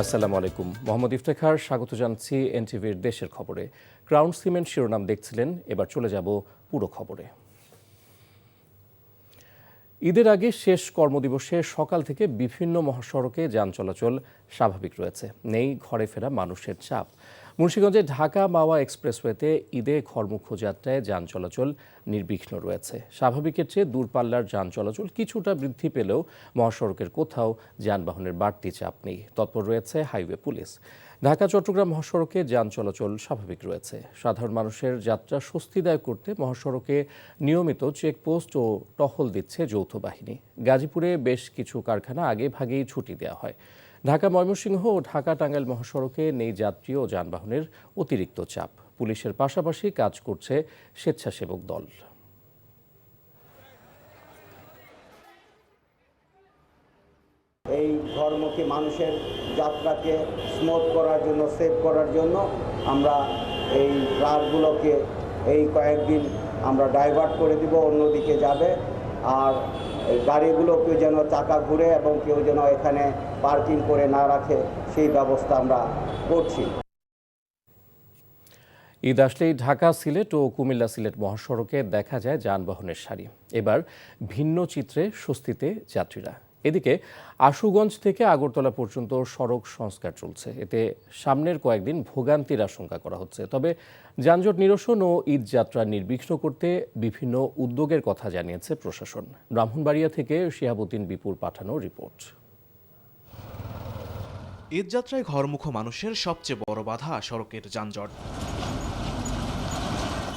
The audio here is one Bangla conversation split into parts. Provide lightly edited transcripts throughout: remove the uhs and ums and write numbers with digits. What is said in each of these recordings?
আসসালামু আলাইকুম। মোহাম্মদ ইফতেখার স্বাগত জানাচ্ছি এনটিভির দেশের খবরে। ক্রাউন সিমেন্ট শিরোনাম দেখছিলেন, এবার চলে যাব পুরো খবরে। ঈদের আগে শেষ কর্মদিবসে সকাল থেকে বিভিন্ন মহাসড়কে যান চলাচল স্বাভাবিক রয়েছে, নেই ঘরে ফেরা মানুষের চাপ। মুন্সিগঞ্জে ঢাকা মাওয়া এক্সপ্রেসওয়েতে ঈদে ঘরমুখো যাত্রায় যান চলাচল নির্বিঘ্ন রয়েছে। স্বাভাবিকের চেয়ে দূরপাল্লার যান চলাচল কিছুটা বৃদ্ধি পেলেও মহাসড়কের কোথাও যানবাহনের বাড়তি চাপ নেই। তৎপর রয়েছে হাইওয়ে পুলিশ। ঢাকা চট্টগ্রাম মহাসড়কে যান চলাচল স্বাভাবিক রয়েছে। সাধারণ মানুষের যাত্রা স্বস্তিদায়ক করতে মহাসড়কে নিয়মিত চেকপোস্ট ও টহল দিচ্ছে যৌথ বাহিনী। গাজীপুরে বেশ কিছু কারখানা আগে ভাগেই ছুটি দেওয়া হয়। ঢাকা ময়মনসিংহ ও ঢাকা টাঙ্গাইল মহাসড়কে নেই যাত্রী ও যানবাহনের অতিরিক্ত চাপ। পুলিশের পাশাপাশি কাজ করছে স্বেচ্ছাসেবক দল। এই ঘরমুখী মানুষের যাত্রাকে স্মুথ করার জন্য, সেভ করার জন্য আমরা এই ট্রাকগুলোকে এই কয়েকদিন আমরা ডাইভার্ট করে দিব, অন্যদিকে যাবে। আর গাড়িগুলোকে যেন চাকা ঘুরে এবং কেউ যেন এখানে পার্কিং করে না রাখে, সেই ব্যবস্থা আমরা করছি। ঈদ আসলেই ঢাকা সিলেট ও কুমিল্লা সিলেট মহাসড়কে দেখা যায় যানবাহনের সারি। এবার ভিন্ন চিত্রে স্বস্তিতে যাত্রীরা। এদিকে আশুগঞ্জ থেকে আগরতলা পর্যন্ত সড়ক সংস্কার চলছে। এতে সামনের কয়েকদিন ভোগান্তির আশঙ্কা করা হচ্ছে। তবে যানজট নিরসন ও ঈদ যাত্রা নির্বিঘ্ন করতে বিভিন্ন উদ্যোগের কথা জানিয়েছে প্রশাসন। ব্রাহ্মণবাড়িয়া থেকে শিহাবুদ্দিন বিপুর পাঠানো রিপোর্ট। ঈদযাত্রায় ঘরমুখো মানুষের সবচেয়ে বড় বাধা সড়কের যানজট।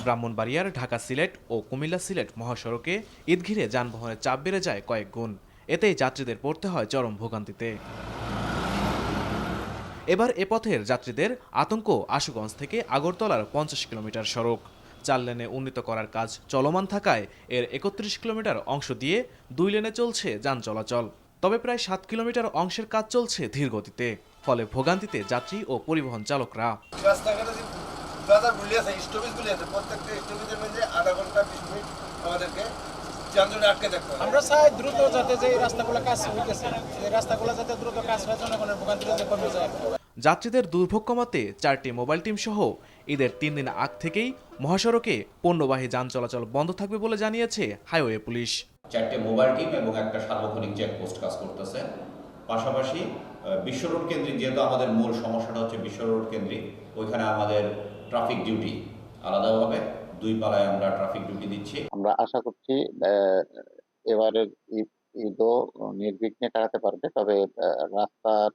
ব্রাহ্মণবাড়িয়ার ঢাকা সিলেট ও কুমিল্লা সিলেট মহাসড়কে ঈদ ঘিরে যানবাহনের চাপ বেড়ে যায় কয়েক গুণ। এতেই যাত্রীদের পড়তে হয় চরম ভোগান্তিতে। এবার এ পথের যাত্রীদের আতঙ্ক আশুগঞ্জ থেকে আগরতলার 50 কিলোমিটার সড়ক 4 লেনে উন্নীত করার কাজ চলমান থাকায় এর 31 কিলোমিটার অংশ দিয়ে 2 লেনে চলছে যান চলাচল। তবে প্রায় 7 কিলোমিটার অংশের কাজ চলছে ধীর গতিতে, ফলে ভোগান্তিতে যাত্রী ও পরিবহন চালকরা। আমরা চাই দ্রুত যাতে যে রাস্তাগুলো কাজ হইতেছে, এই রাস্তাগুলো যাতে দ্রুত কাজ হয়, জনগণের ভোগান্তি যাতে কমে যায়। যাত্রীদের দুর্ভোগ কমাতে 4টি মোবাইল টিম সহ ঈদের 3 দিন আগ থেকেই মহাসড়কে পণ্যবাহী যান চলাচল বন্ধ থাকবে বলে জানিয়েছে হাইওয়ে পুলিশ। 4টে মোবাইল টিম এবং একটা সার্বক্ষণিক চেকপোস্ট কাজ করতেছে। পাশাপাশি বিশ্ব রোড কেন্দ্রিক, যেহেতু আমাদের মূল সমস্যাটা হচ্ছে বিশ্ব রোড কেন্দ্রিক, ওইখানে আমাদের ট্রাফিক ডিউটি আলাদাভাবে 2 পালায় আমরা ট্রাফিক ডিউটি দিচ্ছি। আমরা আশা করছি এবারের ঈদও নির্বিঘ্নে কাটাতে পারবে। তবে রাস্তার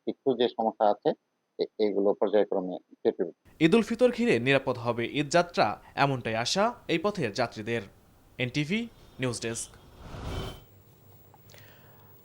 কিছু যে সমস্যা আছে এগুলো পর্যায়ক্রমে কেটে উঠবে। ঈদ উল ফিতর ঘিরে নিরাপদ হবে ঈদ যাত্রা, এমনটাই আশা এই পথের যাত্রীদের। NTV news desk.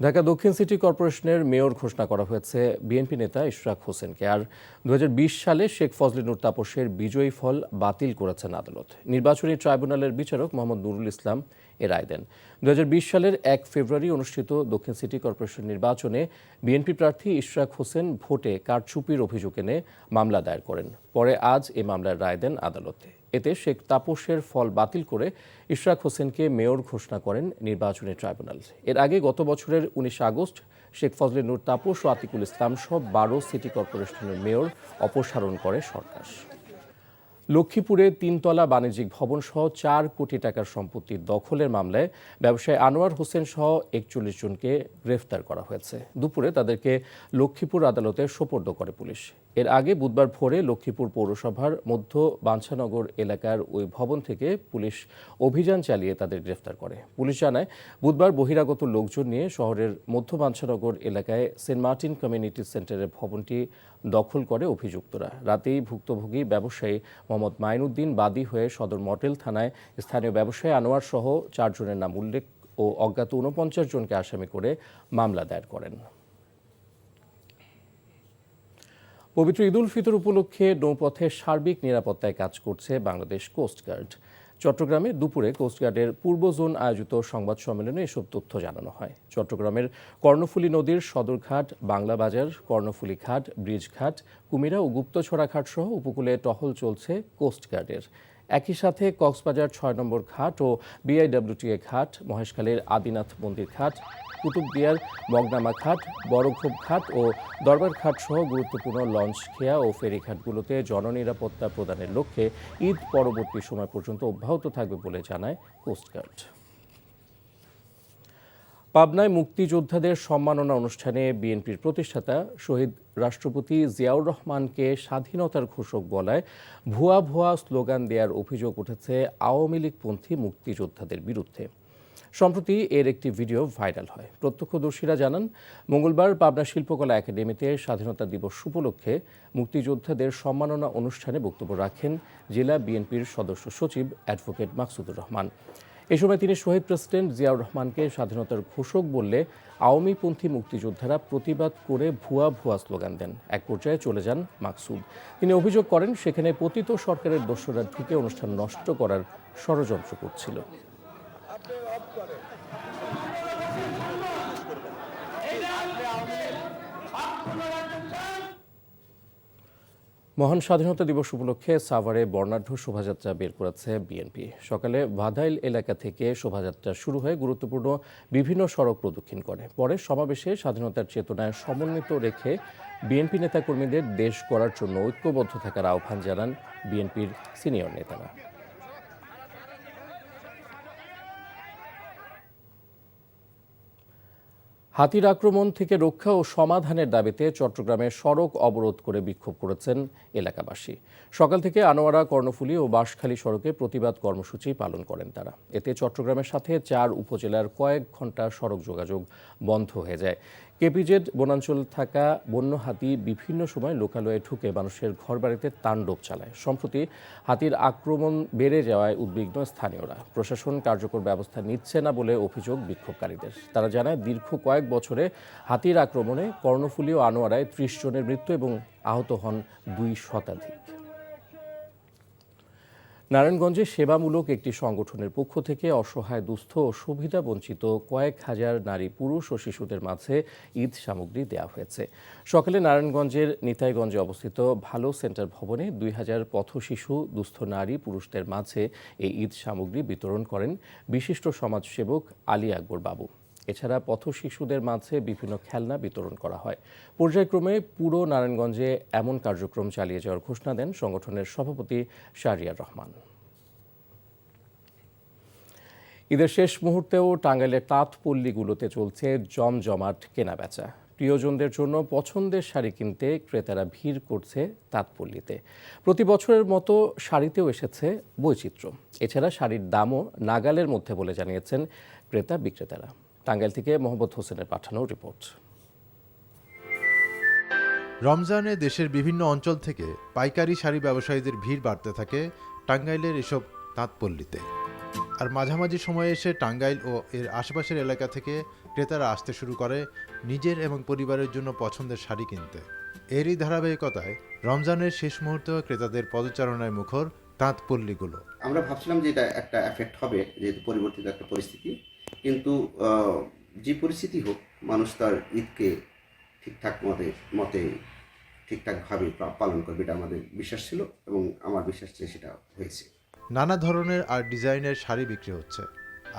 ঢাকা দক্ষিণ সিটি কর্পোরেশনের মেয়র ঘোষণা করা হয়েছে বিএনপি নেতা ইশরাক হোসেনকে। আর 2020 সালে শেখ ফজলে নূর তাপসের বিজয়ী ফল বাতিল করেছেন আদালত। নির্বাচনী ট্রাইব্যুনালের বিচারক মোহাম্মদ নুরুল ইসলাম এ রায় দেন। 2020 সালের 1 ফেব্রুয়ারি অনুষ্ঠিত দক্ষিণ সিটি কর্পোরেশন নির্বাচনে বিএনপি প্রার্থী ইশরাক হোসেন ভোটে কারচুপির অভিযোগ এনে মামলা দায়ের করেন। পরে আজ এ মামলার রায় দেন আদালতে। এতে শেখ তাপসের ফল বাতিল করে ইশরাক হোসেনকে মেয়র ঘোষণা করেন নির্বাচনী ট্রাইব্যুনাল। এর আগে গত বছরের 19 আগস্ট শেখ ফজলে নূর তাপস ও আতিকুল ইসলাম সহ 12 সিটি কর্পোরেশনের মেয়র অপসারণ করে সরকার। লক্ষ্মীপুরে 3তলা বাণিজ্যিক ভবন সহ 4 কোটি টাকার সম্পত্তি দখলের মামলায় ব্যবসায়ী আনোয়ার হোসেন সহ 41 জনকে গ্রেফতার করা হয়েছে। দুপুরে তাদেরকে লক্ষ্মীপুর আদালতে সোপর্দ করে পুলিশ। এর আগে বুধবার ভোরে লক্ষ্মীপুর পৌরসভার মধ্য বাঞ্ছানগর এলাকার ওই ভবন থেকে পুলিশ অভিযান চালিয়ে তাদের গ্রেফতার করে। পুলিশ জানায়, বুধবার বহিরাগত লোকজন নিয়ে শহরের মধ্য বাঞ্ছানগর এলাকায় সেন্ট মার্টিন কমিউনিটি সেন্টারের ভবনটি দখল করে অভিযুক্তরা। রাতেই ভুক্তভোগী ব্যবসায়ী মোহাম্মদ মাইনুদ্দিন বাদী হয়ে সদর মডেল থানায় স্থানীয় ব্যবসায়ী আনোয়ার সহ 4 জনের নাম উল্লেখ ও অজ্ঞাত 49 জনকে আসামি করে মামলা দায়ের করেন। পবিত্র ঈদ উল ফিতর উপলক্ষে নৌপথে সার্বিক নিরাপত্তায় কাজ করছে বাংলাদেশ কোস্টগার্ড। চট্টগ্রামে দুপুরে কোস্টগার্ডের পূর্ব জোন আয়োজিত সংবাদ সম্মেলনে এসব তথ্য জানানো হয়। চট্টগ্রামের কর্ণফুলী নদীর সদরঘাট, বাংলা বাজার, কর্ণফুলী ঘাট, ব্রিজ ঘাট, কুমিরা ও গুপ্তছড়া ঘাট সহ উপকূলে টহল চলছে কোস্টগার্ডের। একই সাথে কক্সবাজার 6 নম্বর ঘাট ও বিআইডব্লিউটিএ ঘাট, মহেশখালীর আদিনাথ মন্দির ঘাট, কুতুবদিয়ার মগনামা ঘাট, বড়খোপ ঘাট ও দরবার ঘাট সহ গুরুত্বপূর্ণ লঞ্চ খেয়া ও ফেরিঘাটগুলোতে জননিরাপত্তা প্রদানের লক্ষ্যে ঈদ পরবর্তী সময় পর্যন্ত অব্যাহত থাকবে বলে জানায় কোস্টগার্ড। পাবনায় মুক্তিযোদ্ধাদের সম্মাননা অনুষ্ঠানে বিএনপির প্রতিষ্ঠাতা শহীদ রাষ্ট্রপতি জিয়াউর রহমানকে স্বাধীনতার ঘোষক বলায় ভুয়া ভুয়া স্লোগান দেওয়ার অভিযোগ উঠেছে আওয়ামী লীগপন্থী মুক্তিযোদ্ধাদের বিরুদ্ধে। সম্প্রতি এর একটি ভিডিও ভাইরাল হয়। প্রত্যক্ষদর্শীরা জানান, মঙ্গলবার পাবনা শিল্পকলা একাডেমিতে স্বাধীনতা দিবস উপলক্ষে মুক্তিযোদ্ধাদের সম্মাননা অনুষ্ঠানে বক্তব্য রাখেন জেলা বিএনপির সদস্য সচিব অ্যাডভোকেট মাকসুদুর রহমান। এ সময় তিনি শহীদ প্রেসিডেন্ট জিয়াউর রহমানকে স্বাধীনতার ঘোষক বললে আওয়ামীপন্থী মুক্তিযোদ্ধারা প্রতিবাদ করে ভুয়া ভুয়া স্লোগান দেন। এক পর্যায়ে চলে যান মাকসুদ। তিনি অভিযোগ করেন, সেখানে পতিত সরকারের দোসররা ঢুকে অনুষ্ঠান নষ্ট করার ষড়যন্ত্র করছিল। মহান স্বাধীনতা দিবস উপলক্ষে সাভারে বর্ণাঢ্য শোভাযাত্রা বের করেছে বিএনপি। সকালে ভাদাইল এলাকা থেকে শোভাযাত্রা শুরু হয়ে গুরুত্বপূর্ণ বিভিন্ন সড়ক প্রদক্ষিণ করে। পরে সমাবেশে স্বাধীনতার চেতনায় সমন্বিত রেখে বিএনপি নেতাকর্মীদের দেশ গড়ার জন্য ঐক্যবদ্ধ থাকার আহ্বান জানান বিএনপির সিনিয়র নেতারা। হাতির আক্রমণ থেকে রক্ষা ও সমাধানের দাবিতে চট্টগ্রামে সড়ক অবরোধ করে বিক্ষোভ করেছেন এলাকাবাসী। সকাল থেকে আনোয়ারা, কর্ণফুলী ও বাঁশখালী সড়কে প্রতিবাদ কর্মসূচি পালন করেন তারা। এতে চট্টগ্রামের সাথে 4 উপজেলার কয়েক ঘন্টা সড়ক যোগাযোগ বন্ধ হয়ে যায়। কেপিজেড বনাঞ্চল থাকা বন্য হাতি বিভিন্ন সময় লোকালয়ে ঢুকে মানুষের ঘরবাড়িতে তাণ্ডব চালায়। সম্প্রতি হাতির আক্রমণ বেড়ে যাওয়ায় উদ্বিগ্ন স্থানীয়রা। প্রশাসন কার্যকর ব্যবস্থা নিচ্ছে না বলে অভিযোগ বিক্ষোভকারীদের। তারা জানায়, দীর্ঘ কয়েক বছরে হাতির আক্রমণে কর্ণফুলী ও আনোয়ারায় 30 জনের মৃত্যু এবং আহত হন 2 শতাধিক। নারায়ণগঞ্জে সেবামূলক একটি সংগঠনের পক্ষ থেকে অসহায়, দুস্থ ও সুবিধাবঞ্চিত কয়েক হাজার নারী, পুরুষ ও শিশুদের মাঝে ঈদ সামগ্রী দেওয়া হয়েছে। সকালে নারায়ণগঞ্জের নিতাইগঞ্জে অবস্থিত ভালো সেন্টার ভবনে 2000 পথ শিশু, দুস্থ নারী, পুরুষদের মাঝে এই ঈদ সামগ্রী বিতরণ করেন বিশিষ্ট সমাজসেবক আলী আকবর বাবু। এছাড়া পথ শিশুদের মাঝে বিভিন্ন খেলনা বিতরণ করা হয়। পর্যায়ক্রমে পুরো নারায়ণগঞ্জে এমন কার্যক্রম চালিয়ে যাওয়ার ঘোষণা দেন সংগঠনের সভাপতি শাহরিয়ার রহমান। ঈদের শেষ মুহূর্তেও টাঙ্গাইলের তাঁতপল্লীগুলোতে চলছে জমজমাট কেনাবেচা। প্রিয়জনদের জন্য পছন্দের শাড়ি কিনতে ক্রেতারা ভিড় করছে তাঁতপল্লীতে। প্রতি বছরের মতো শাড়িতেও এসেছে বৈচিত্র্য। এছাড়া শাড়ির দামও নাগালের মধ্যে বলে জানিয়েছেন ক্রেতা বিক্রেতারা। টাঙ্গাইল থেকে মোহাম্মদ হোসেনের পাঠানো রিপোর্ট। রমজানে দেশের বিভিন্ন অঞ্চল থেকে পাইকারি শাড়ি ব্যবসায়ীদের ভিড় বাড়তে থাকে টাঙ্গাইলের এসব তাঁতপল্লীতে। আর মাঝামাঝি সময়ে এসে টাঙ্গাইল ও এর আশেপাশের এলাকা থেকে ক্রেতারা আসতে শুরু করে নিজের এবং পরিবারের জন্য পছন্দের শাড়ি কিনতে। এরই ধারাবাহিকতায় রমজানের শেষ মুহূর্তে ক্রেতাদের পদচারণায় মুখর তাঁতপল্লীগুলো। আমরা ভাবছিলাম যে এটা একটা এফেক্ট হবে, যেহেতু পরিবর্তিত একটা পরিস্থিতি, কিন্তু যে পরিস্থিতি হোক, মানুষ তার ঈদকে ঠিকঠাক মতে ঠিকঠাকভাবে পালন করবে, এটা আমাদের বিশ্বাস ছিল এবং আমার বিশ্বাস ছিল সেটা হয়েছে। নানা ধরনের আর ডিজাইনের শাড়ি বিক্রি হচ্ছে,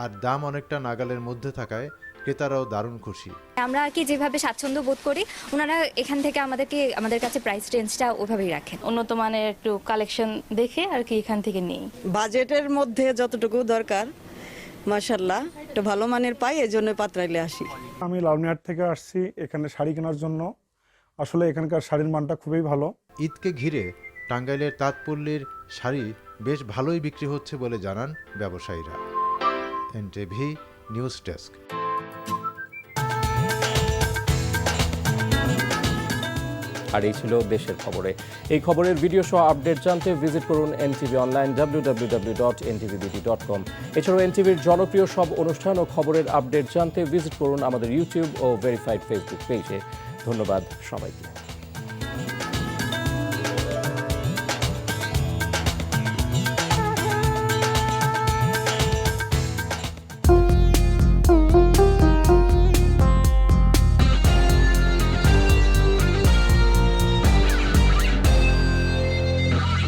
আর দাম অনেকটা নাগালের মধ্যে থাকায় ক্রেতারাও দারুণ খুশি। আমরা আর কি যেভাবে স্বাচ্ছন্দ্য বোধ করি, ওনারা এখান থেকে আমাদের কাছে প্রাইস রেঞ্জটা ওইভাবেই রাখেন। উন্নত মানের একটু কালেকশন দেখে আর কি এখান থেকে নিই। বাজেটের মধ্যে যতটুকু দরকার মাশাআল্লাহ একটু ভালো মানের পাই, এজন্য পাত্রাইলে আসি। আমি লালমিয়ার থেকে আসছি এখানে শাড়ি কেনার জন্য। আসলে এখানকার শাড়ির মানটা খুবই ভালো। ঈদকে ঘিরে টাঙ্গাইলের তাঁতপল্লীর শাড়ি বেশ ভালোই বিক্রি হচ্ছে বলে জানান ব্যবসায়ীরা। NTV news desk. আর এই ছিল দেশের খবরে। এই খবরের ভিডিও সহ আপডেট জানতে ভিজিট করুন এনটিভি অনলাইন www.ntvbt.com। এছাড়াও এনটিভির জনপ্রিয় সব অনুষ্ঠান ও খবরের আপডেট জানতে ভিজিট করুন আমাদের ইউটিউব ও ভেরিফাইড ফেসবুক পেজে। ধন্যবাদ সবাইকে।